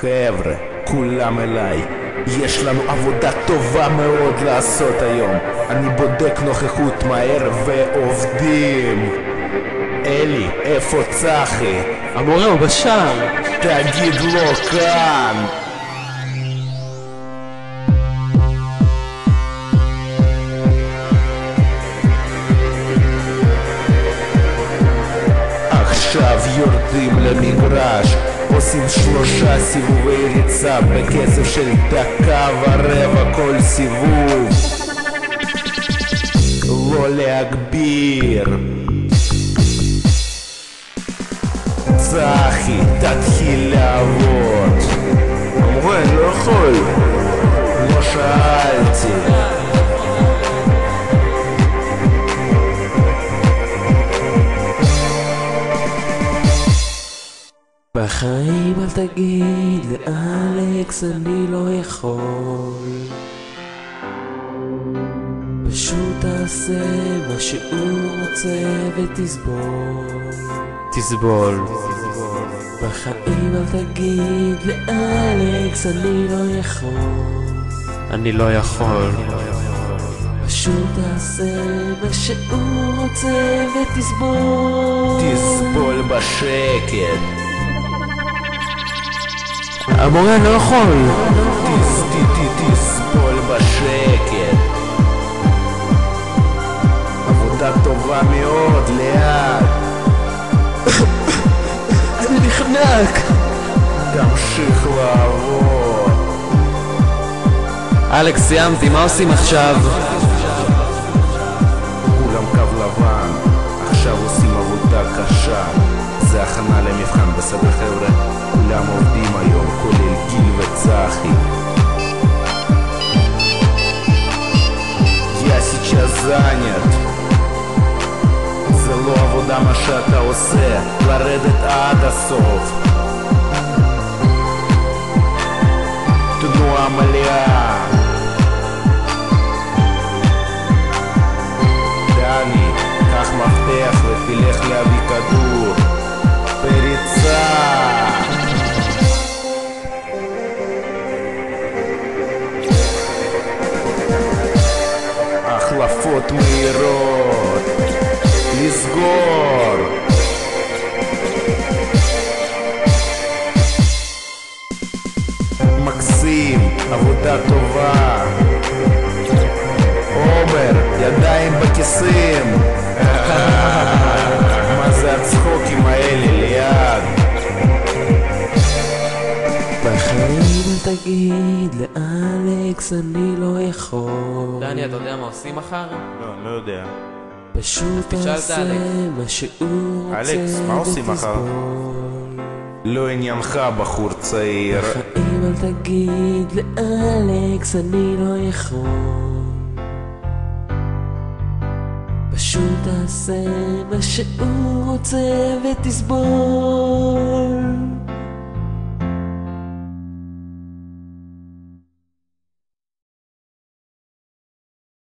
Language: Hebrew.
חבר'ה, כולם אליי. יש לנו עבודה טובה מאוד לעשות היום. אני בודק נוכחות מהר ועובדים. אלי, איפה צחי? המורה הוא בשער. תגיד לו כאן. עכשיו יורדים למגרש, עושים 3 סיבובי ריצה בקצב של 1.25 כל סיבוב. לא להגביר. צחי, תתחיל לעבוד. המורה, אני לא יכול. לא שאלתי. בחיים אל תגיד לאלכס אני לא יכול, פשוט תעשה מה שהוא רוצה ותסבול. תסבול. בחיים אל תגיד לאלכס אני לא יכול, אני לא יכול, פשוט תעשה מה שהוא רוצה ותסבול. תסבול בשקט. המורה, אני לא יכול. תסבול בשקט. עבודה טובה מאוד, לאט. אני נחנק. תמשיך לעבוד. אלכס, סיימתי, מה עושים עכשיו? כולם קו לבן. עכשיו עושים עבודה קשה. זה הכנה למבחן, בסדר חבר'ה? כולם עובדים היום, כולל גיל וצחי. Я сейчас занят. זה לא עבודה מה שאתה עושה, לרדת עד הסוף. תנועה מלאה. דני, קח מפתח ותלך להביא כדור. פריצה. החלפות מהירות. לסגור. מקסים, עבודה טובה. עומר, ידיים בכיסים. מה זה הצחוקים האלה ליד? בחיים אל תגיד לאלכס אני לא יכול. דני, אתה יודע מה עושים מחר? לא, אני לא יודע. פשוט תעשה מה שהוא רוצה. אלכס, מה עושים מחר? לא עניינך, בחור צעיר. בחיים אל תגיד לאלכס אני לא יכול, פשוט תעשה מה שהוא רוצה ותסבול.